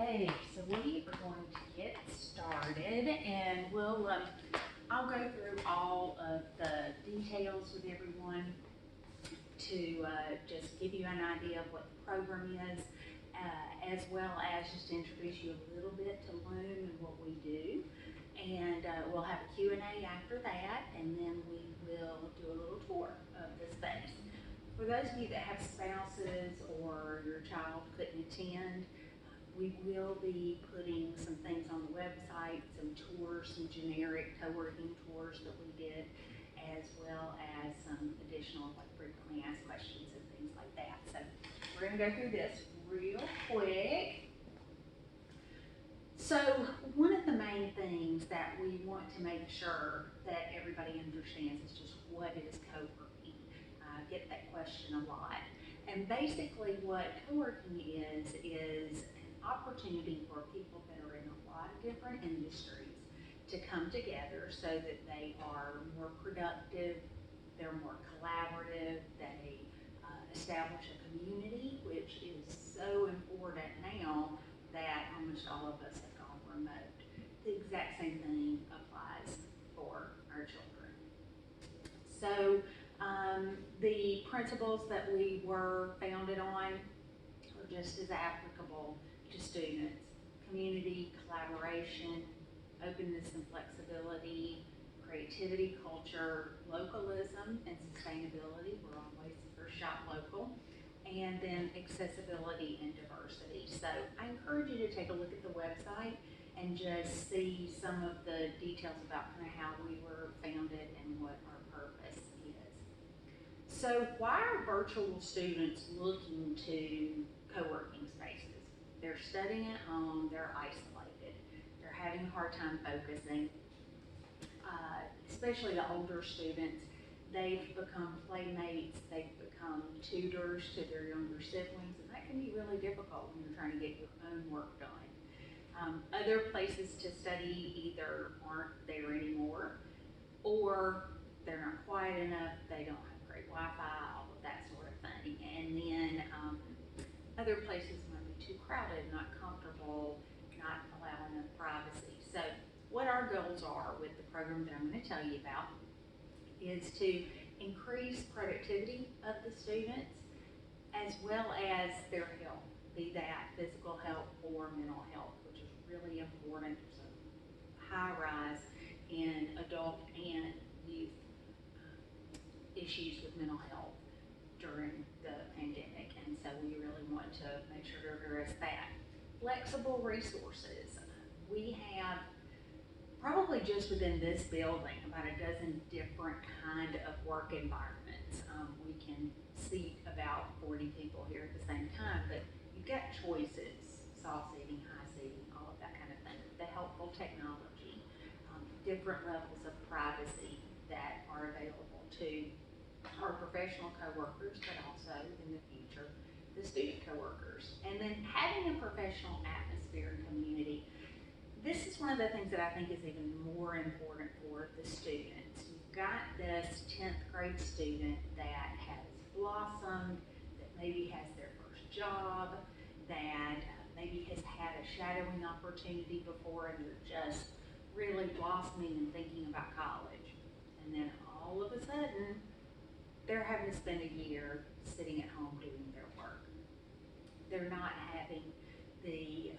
Okay, so we are going to get started, and I'll go through all of the details with everyone to just give you an idea of what the program is, as well as just introduce you a little bit to Loom and what we do. And we'll have a Q&A after that, and then we will do a little tour of the space. For those of you that have spouses or your child couldn't attend, we will be putting some things on the website, some tours, some generic co-working tours that we did, as well as some additional like frequently asked questions and things like that. So we're going to go through this real quick. So one of the main things that we want to make sure that everybody understands is just what is co-working. I get that question a lot. And basically what co-working is an opportunity for people that are in a lot of different industries to come together so that they are more productive, they're more collaborative, they establish a community, which is so important now that almost all of us have gone remote. The exact same thing applies for our children. So the principles that we were founded on are just as applicable to students. Community, collaboration, openness and flexibility, creativity, culture, localism, and sustainability. We're always first shop local. And then accessibility and diversity. So I encourage you to take a look at the website and just see some of the details about kind of how we were founded and what our purpose is. So why are virtual students looking to co-working spaces? They're studying at home, they're isolated, they're having a hard time focusing, especially the older students. They've become playmates, they've become tutors to their younger siblings, and that can be really difficult when you're trying to get your own work done. Other places to study either aren't there anymore, or they're not quiet enough, they don't have great Wi-Fi, all of that sort of thing. And then other places might be too crowded, not comfortable, not allowing enough privacy. So what our goals are with the program that I'm going to tell you about is to increase productivity of the students as well as their health, be that physical health or mental health, which is really important. There's a high rise in adult and youth issues with mental health during the pandemic, and so we really want to make sure to address that. Flexible resources. We have probably just within this building about a dozen different kind of work environments. We can seat about 40 people here at the same time, but you've got choices, soft seating, high seating, all of that kind of thing. The helpful technology, different levels of privacy that are available to our professional coworkers, but also in the future, the student coworkers. And then having a professional atmosphere and community. This is one of the things that I think is even more important for the students. You've got this 10th grade student that has blossomed, that maybe has their first job, that maybe has had a shadowing opportunity before, and they're just really blossoming and thinking about college. And then all of a sudden, they're having to spend a year sitting at home doing their work. They're not having the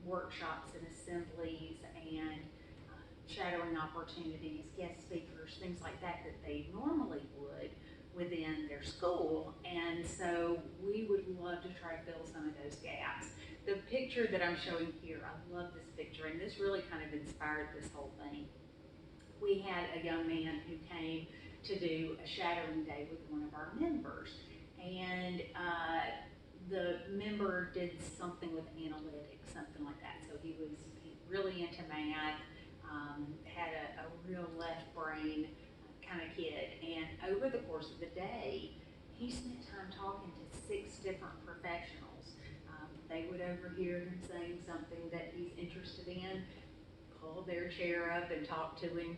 workshops and assemblies and shadowing opportunities, guest speakers, things like that that they normally would within their school. And so we would love to try to fill some of those gaps. The picture that I'm showing here, I love this picture, and this really kind of inspired this whole thing. We had a young man who came to do a shadowing day with one of our members, and the member did something with analytics, something like that. So he was really into math, had a real left brain kind of kid, and over the course of the day, he spent time talking to 6 different professionals. They would overhear him saying something that he's interested in, pull their chair up and talk to him,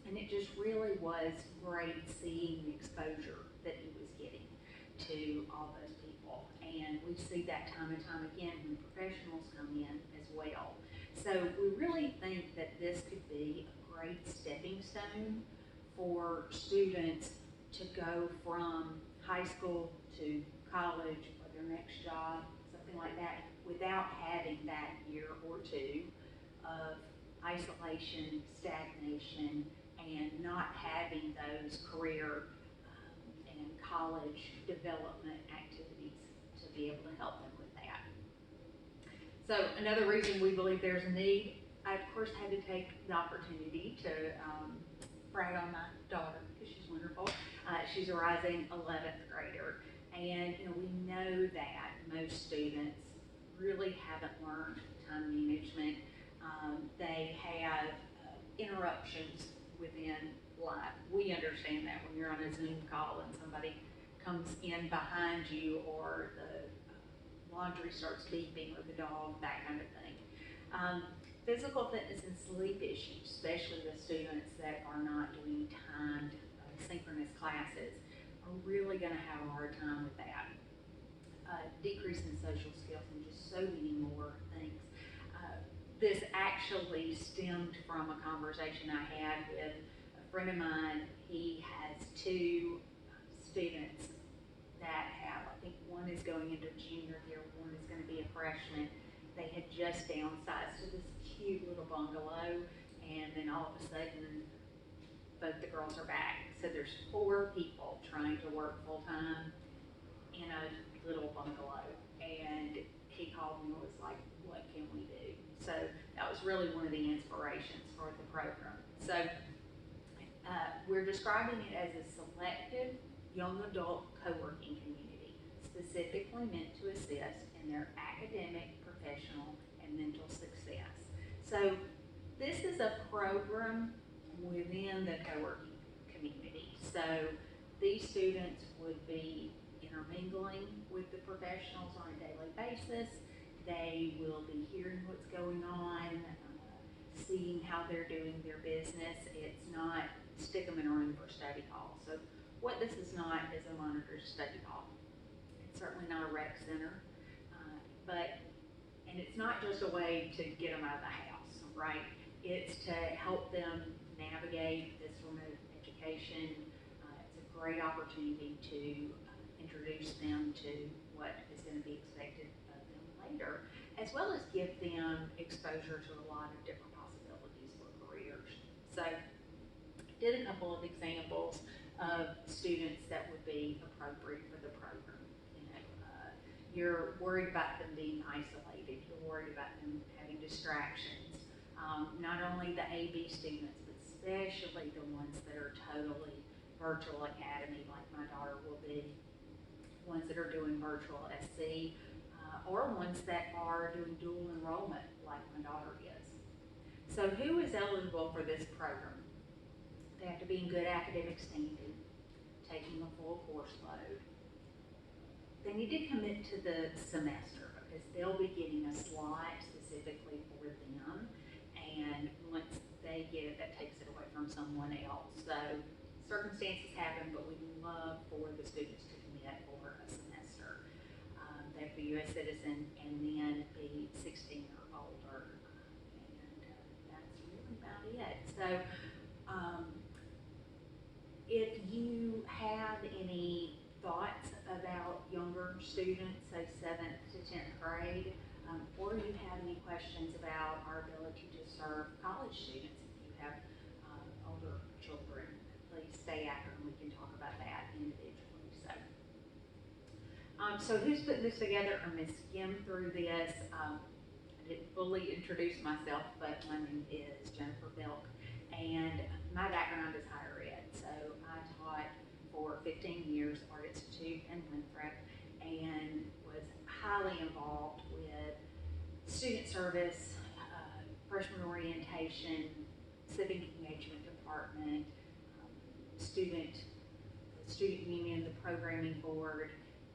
and it just really was great seeing the exposure that he was getting to all those people. and we see that time and time again when professionals come in as well. So we really think that this could be a great stepping stone for students to go from high school to college or their next job, something like that, without having that year or two of isolation, stagnation, and not having those career and college development activities to be able to help them with that. So another reason we believe there's a need, I of course had to take the opportunity to brag on my daughter because she's wonderful. She's a rising 11th grader, and we know that most students really haven't learned time management. They have interruptions within life. We understand that when you're on a Zoom call and somebody comes in behind you, or the laundry starts beeping, or the dog, that kind of thing. Physical fitness and sleep issues, especially the students that are not doing timed synchronous classes, are really going to have a hard time with that. Decrease in social skills and just so many more things. This actually stemmed from a conversation I had with a friend of mine. He has two students that have, I think one is going into junior year, one is going to be a freshman. They had just downsized to this cute little bungalow, and then all of a sudden, both the girls are back. So there's 4 people trying to work full-time in a little bungalow, and he called me and was like, what can we do? So that was really one of the inspirations for the program. So we're describing it as a selective young adult co-working community, specifically meant to assist in their academic, professional, and mental success. So this is a program within the co-working community. So these students would be intermingling with the professionals on a daily basis. They will be hearing what's going on, seeing how they're doing their business. It's not stick them in a room for study hall. So what this is not is a monitored study hall. It's certainly not a rec center, and it's not just a way to get them out of the house, right? It's to help them navigate this remote education. It's a great opportunity to introduce them to what is going to be expected of them later, as well as give them exposure to a lot of different possibilities for careers. So did a couple of examples of students that would be appropriate for the program. You're worried about them being isolated, you're worried about them having distractions. Not only the AB students, but especially the ones that are totally virtual academy, like my daughter will be, ones that are doing virtual SC, or ones that are doing dual enrollment, like my daughter is. So who is eligible for this program? They have to be in good academic standing, taking a full course load. They need to commit to the semester because they'll be getting a slot specifically for them, and once they get it, that takes it away from someone else. So circumstances happen, but we love for the students to commit for a semester. They have to be a U.S. citizen and then be 16 or older, and that's really about it. So if you have any thoughts about younger students, say 7th to 10th grade, or you have any questions about our ability to serve college students, if you have older children, please stay after and we can talk about that individually. So who's putting this together? I'm going to skim through this. I didn't fully introduce myself, but my name is Jennifer Bilk, and my background is higher ed. So I taught for 15 years, Art Institute and Winthrop, and was highly involved with student service, freshman orientation, civic engagement department, student union, the programming board,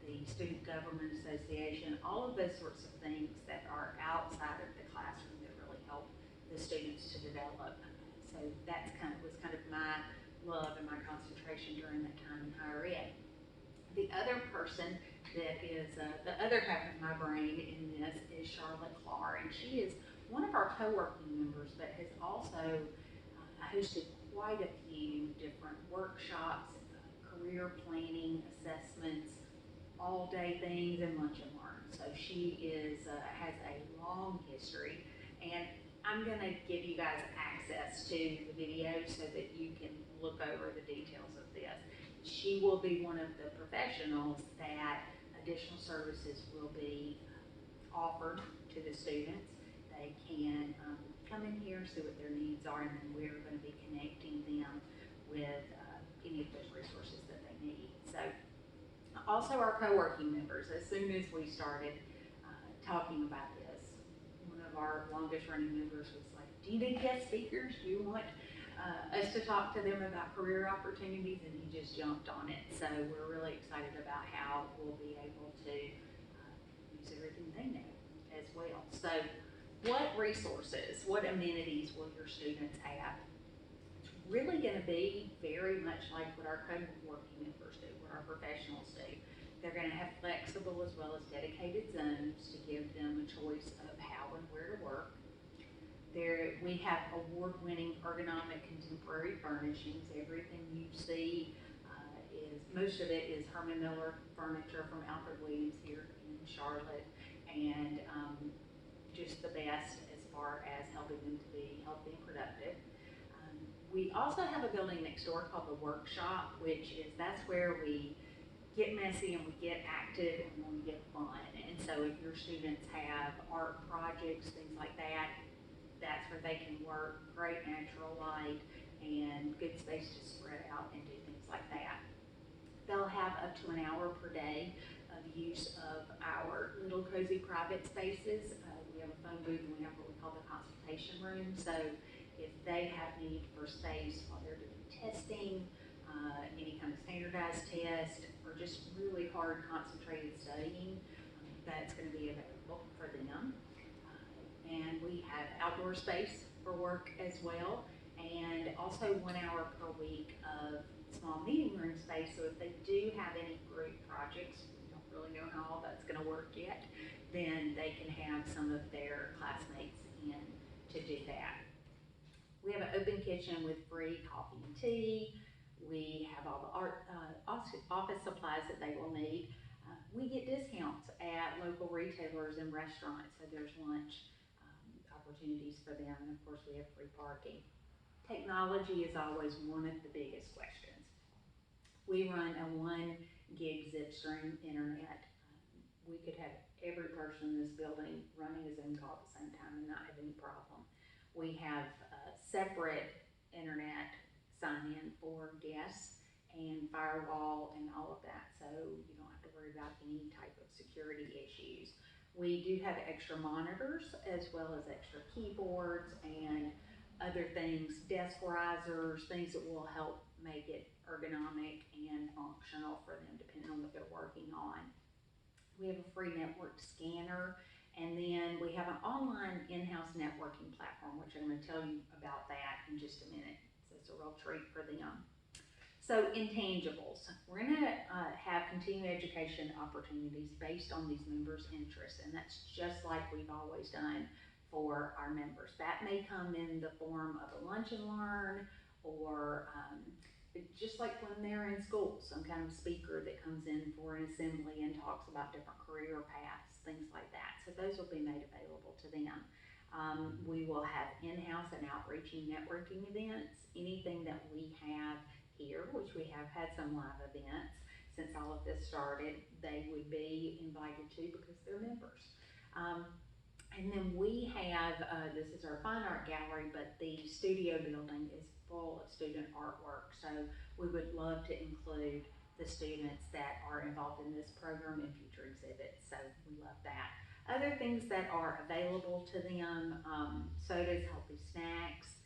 the Student Government Association, all of those sorts of things that are outside of the classroom that really help the students to develop. So that's was kind of my love and my concentration during that time in higher ed. The other person that is the other half of my brain in this is Charlotte Clark, and she is one of our co-working members, but has also hosted quite a few different workshops, career planning, assessments, all day things, and lunch and learn. So she has a long history, and I'm going to give you guys access to the video so that you can look over the details of this. She will be one of the professionals that additional services will be offered to the students. They can come in here, see what their needs are, and then we're going to be connecting them with any of those resources that they need. So also our co-working members, as soon as we started talking about this, one of our longest running members was like, do you need guest speakers? Do you want us to talk to them about career opportunities? And he just jumped on it. So we're really excited about how we'll be able to use everything they know as well. So what resources, what amenities will your students have? It's really going to be very much like what our co-working members do, what our professionals do. They're going to have flexible as well as dedicated zones to give them a choice of how and where to work. We have award-winning ergonomic contemporary furnishings. Everything you see most of it is Herman Miller furniture from Alfred Williams here in Charlotte, and just the best as far as helping them to be healthy and productive. We also have a building next door called the Workshop, that's where we get messy and we get active and we get fun. And so if your students have art projects, things like that, that's where they can work. Great natural light and good space to spread out and do things like that. They'll have up to an hour per day of use of our little cozy private spaces. We have a phone booth and we have what we call the consultation room. So if they have need for space while they're doing testing, any kind of standardized test, or just really hard concentrated studying, that's going to be available for them. And we have outdoor space for work as well, and also 1 hour per week of small meeting room space. So if they do have any group projects, we don't really know how all that's going to work yet, then they can have some of their classmates in to do that. We have an open kitchen with free coffee and tea. We have all the office supplies that they will need. We get discounts at local retailers and restaurants, so there's lunch opportunities for them, and of course we have free parking. Technology is always one of the biggest questions. We run a 1 gig zip stream internet. We could have every person in this building running a Zoom call at the same time and not have any problem. We have separate internet sign-in for guests and firewall and all of that, so you don't have to worry about any type of security issues. We do have extra monitors as well as extra keyboards and other things, desk risers, things that will help make it ergonomic and functional for them depending on what they're working on. We have a free network scanner, and then we have an online in-house networking platform, which I'm going to tell you about that in just a minute. So it's a real treat for them. So intangibles, we're going to have continuing education opportunities based on these members' interests, and that's just like we've always done for our members. That may come in the form of a lunch and learn, or just like when they're in school, some kind of speaker that comes in for an assembly and talks about different career paths, things like that. So those will be made available to them. We will have in-house and outreaching networking events. Anything that we have here, which we have had some live events since all of this started, they would be invited to because they're members. And then we have, this is our fine art gallery, but the studio building is full of student artwork. So we would love to include the students that are involved in this program in future exhibits. So we love that. Other things that are available to them, sodas, healthy snacks.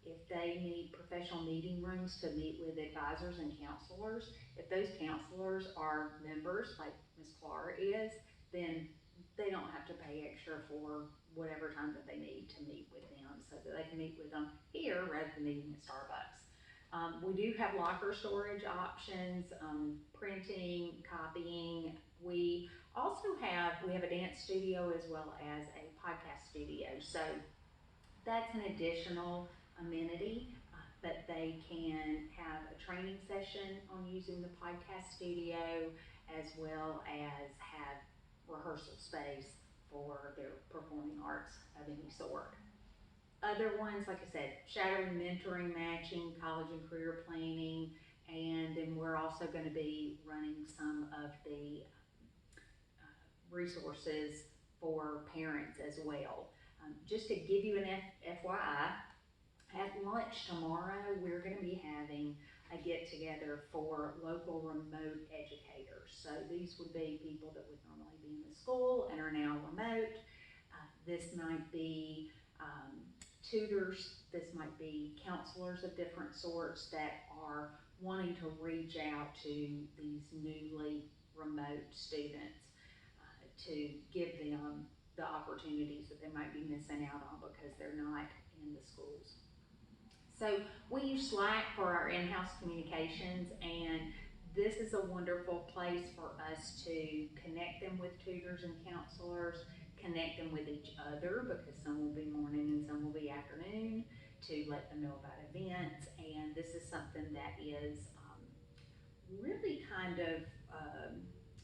If they need professional meeting rooms to meet with advisors and counselors, if those counselors are members, like Ms. Clark is, then they don't have to pay extra for whatever time that they need to meet with them, so that they can meet with them here rather than meeting at Starbucks. We do have locker storage options, printing, copying, We also we have a dance studio as well as a podcast studio. So that's an additional amenity, but they can have a training session on using the podcast studio as well as have rehearsal space for their performing arts of any sort. Other ones, like I said, shadowing, mentoring, matching, college and career planning, and then we're also going to be running some of the resources for parents as well. Just to give you an FYI, at lunch tomorrow, we're going to be having a get together for local remote educators. So these would be people that would normally be in the school and are now remote. This might be tutors, this might be counselors of different sorts that are wanting to reach out to these newly remote students to give them the opportunities that they might be missing out on because they're not in the schools. So we use Slack for our in-house communications, and this is a wonderful place for us to connect them with tutors and counselors, connect them with each other because some will be morning and some will be afternoon, to let them know about events. And this is something that is really kind of,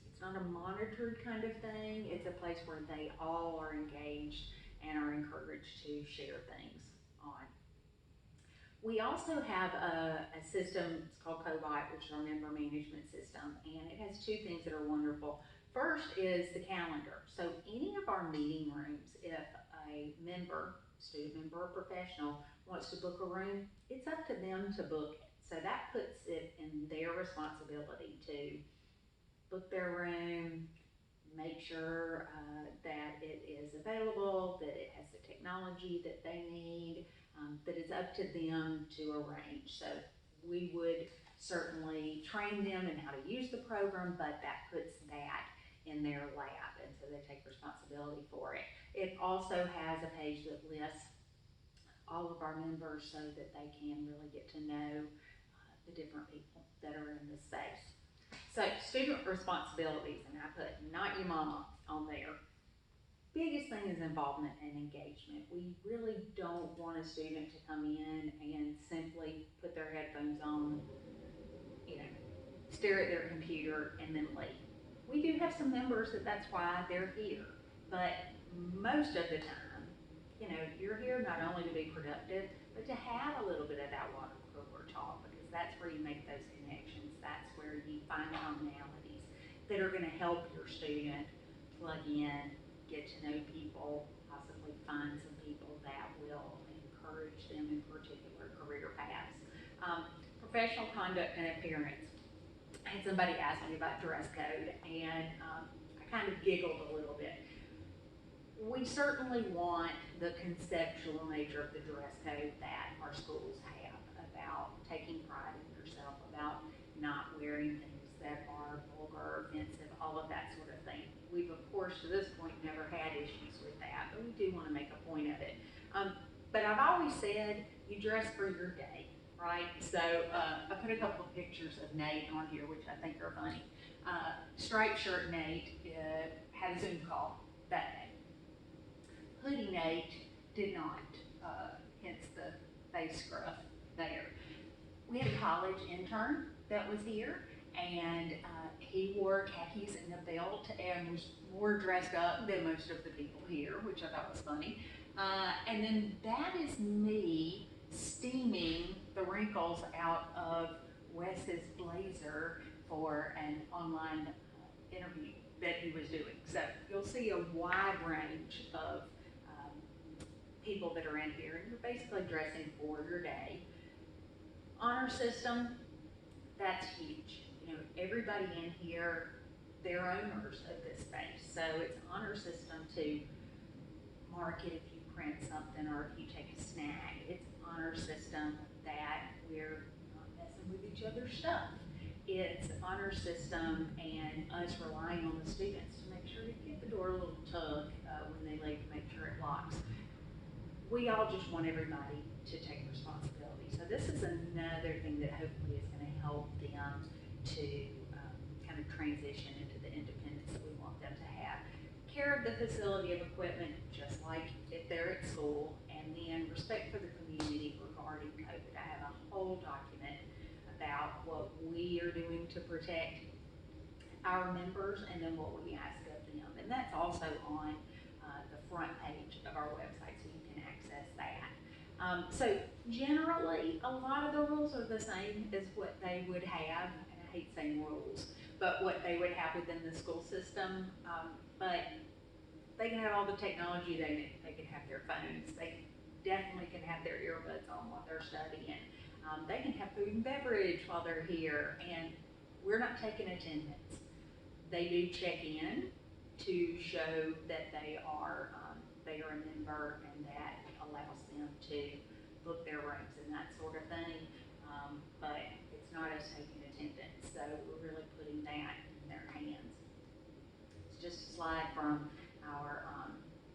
it's not a monitored kind of thing. It's a place where they all are engaged and are encouraged to share things on. We also have a system, it's called Covite, which is our member management system, and it has two things that are wonderful. First is the calendar. So any of our meeting rooms, if a member, student member or professional, wants to book a room, it's up to them to book it. So that puts it in their responsibility to book their room, make sure that it is available, that it has the technology that they need, that it's up to them to arrange. So we would certainly train them in how to use the program, but that puts that in their lap, and so they take responsibility for it. It also has a page that lists all of our members so that they can really get to know the different people that are in the space. So student responsibilities, and I put not your mama on there. Biggest thing is involvement and engagement. We really don't want a student to come in and simply put their headphones on, stare at their computer and then leave. We do have some members that's why they're here, but most of the time, you're here not only to be productive, but to have a little bit of that water cooler talk, because that's where you make those connections. That's where you find commonalities that are going to help your student plug in, get to know people, possibly find some people that will encourage them in particular career paths. Professional conduct and appearance. I had somebody ask me about dress code, and I kind of giggled a little bit. We certainly want the conceptual nature of the dress code that our schools have about taking pride in yourself, about not wearing things that are vulgar, offensive, all of that sort of thing. We've, of course, to this point, never had issues with that, but we do want to make a point of it. But I've always said, you dress for your day, right? So I put a couple of pictures of Nate on here, which I think are funny. Striped shirt Nate had a Zoom call that day. Hoodie Nate did not, hence the face scruff there. We had a college intern that was here, and he wore khakis and a belt and was more dressed up than most of the people here, which I thought was funny. And then that is me steaming the wrinkles out of Wes's blazer for an online interview that he was doing. So you'll see a wide range of people that are in here, and you're basically dressing for your day. Honor system, that's huge. Everybody in here, they're owners of this space. So it's honor system to mark it if you print something or if you take a snack. It's honor system that we're not messing with each other's stuff. It's honor system and us relying on the students to make sure to give the door a little tug when they leave to make sure it locks. We all just want everybody to take responsibility. So this is another thing that hopefully is going to help them to kind of transition into the independent care of the facility of equipment, just like if they're at school, and then respect for the community regarding COVID. I have a whole document about what we are doing to protect our members and then what we ask of them. And that's also on the front page of our website, so you can access that. So generally, a lot of the rules are the same as what they would have, and I hate saying rules, but what they would have within the school system. But they can have all the technology they need. They can have their phones. They definitely can have their earbuds on while they're studying. They can have food and beverage while they're here, and we're not taking attendance. They do check in to show that they are a member, and that allows them to book their rooms and that sort of thing. But it's not us taking attendance, so we're really putting that in their hands. It's just a slide from our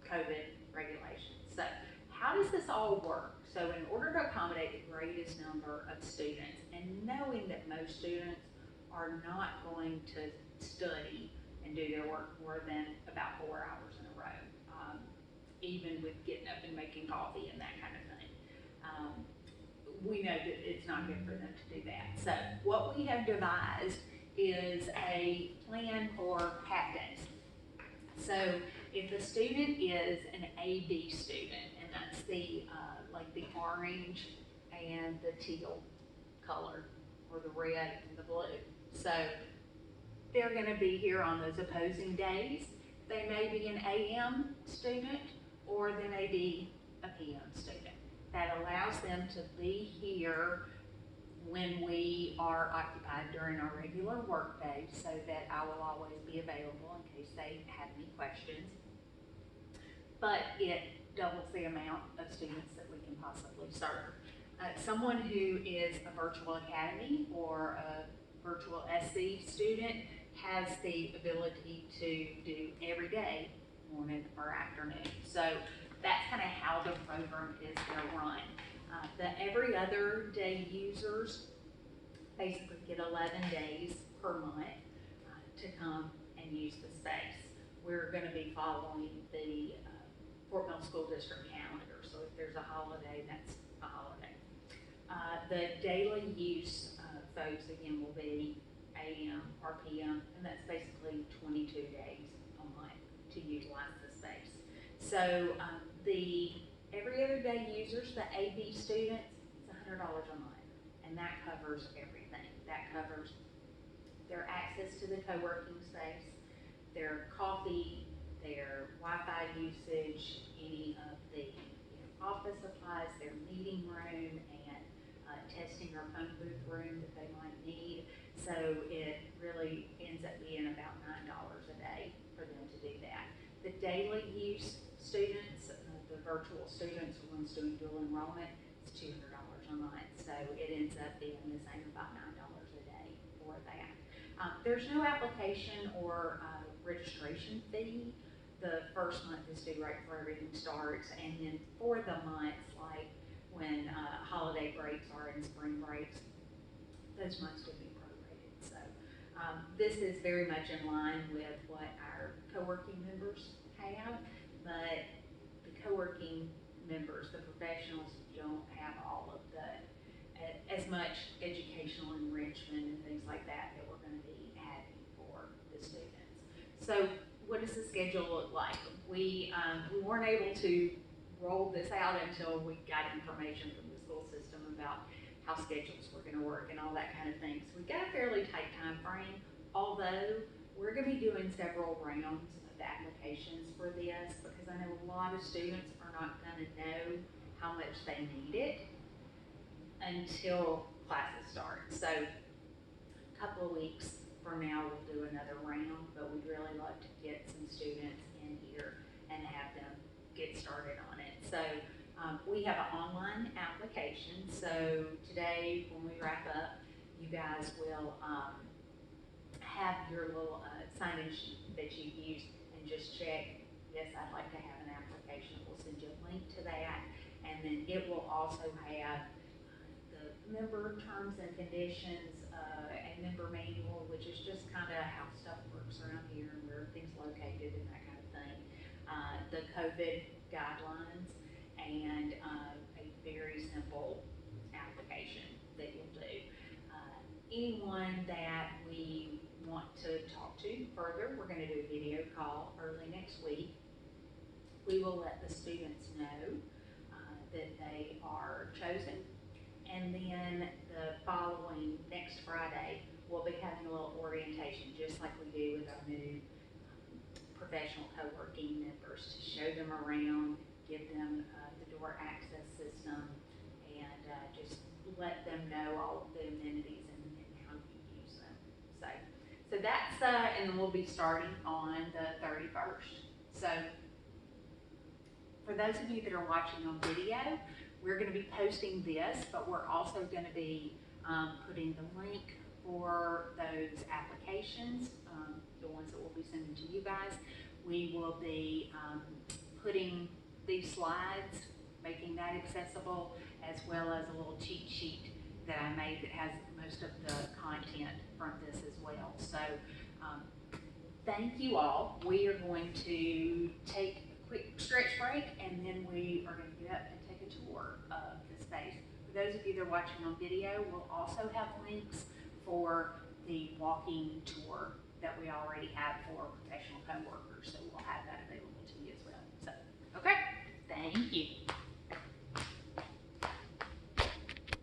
COVID regulations. So how does this all work? So in order to accommodate the greatest number of students, and knowing that most students are not going to study and do their work more than about 4 hours in a row, even with getting up and making coffee and that kind of thing. We know that it's not good for them to do that. So what we have devised is a plan for half days. So if the student is an AB student, and that's the like the orange and the teal color, or the red and the blue. So they're going to be here on those opposing days. They may be an AM student, or they may be a PM student. That allows them to be here when we are occupied during our regular work day, so that I will always be available in case they have any questions. But it doubles the amount of students that we can possibly serve. Someone who is a virtual academy or a virtual SC student has the ability to do every day, morning or afternoon. So that's kind of how the program is going to run. The every other day users basically get 11 days per month to come and use the space. We're going to be following the Fort Mill School District calendar. So if there's a holiday, that's a holiday. The daily use folks, again, will be AM or PM, and that's basically 22 days a month to utilize the space. So the every other day users, the AB students, it's $100 a month, and that covers everything. That covers their access to the co-working space, their coffee, their Wi-Fi usage, any of the office supplies, their meeting room, and testing or phone booth room that they might need. So it really ends up being about $9 a day for them to do that. The daily use students, the virtual students, the ones doing dual enrollment, it's $200 a month. So it ends up being the same, about $9 a day for that. There's no application or registration fee. The first month is due right before everything starts, and then for the months, like when holiday breaks are and spring breaks, those months will be prorated. So this is very much in line with what our co-working members have, but the co-working members, the professionals, don't have all of the, as much educational enrichment and things like that that we're going to be having for the students. So what does the schedule look like? We weren't able to roll this out until we got information from the school system about how schedules were going to work and all that kind of thing. So we've got a fairly tight time frame, although we're going to be doing several rounds of applications for this, because I know a lot of students are not going to know how much they need it until classes start. So a couple of weeks from now, we'll do another round, but we'd really love to get some students in here and have them get started on it. So we have an online application. So today, when we wrap up, you guys will have your little sign-in sheet that you use, and just check, yes, I'd like to have an application. We'll send you a link to that, and then it will also have the member terms and conditions, a member manual, which is just kind of how stuff works around here and where everything's located and that kind of thing. the COVID guidelines and a very simple application that you'll do. Anyone that we want to talk to further, we're going to do a video call early next week. We will let the students know that they are chosen, and then the following next Friday we'll be having a little orientation, just like we do with our new professional co-working members, to show them around, give them the door access system, and just let them know all of the amenities and how you use them. So that's, and then we'll be starting on the 31st. So for those of you that are watching on video, we're going to be posting this, but we're also going to be putting the link for those applications, the ones that we'll be sending to you guys. We will be putting these slides, making that accessible, as well as a little cheat sheet that I made that has most of the content from this as well. So thank you all. We are going to take a quick stretch break, and then we are going to get up and take a tour of the space. For those of you that are watching on video, we'll also have links for the walking tour that we already have for professional co-workers, so we'll have that available to you as well. So, okay, thank you.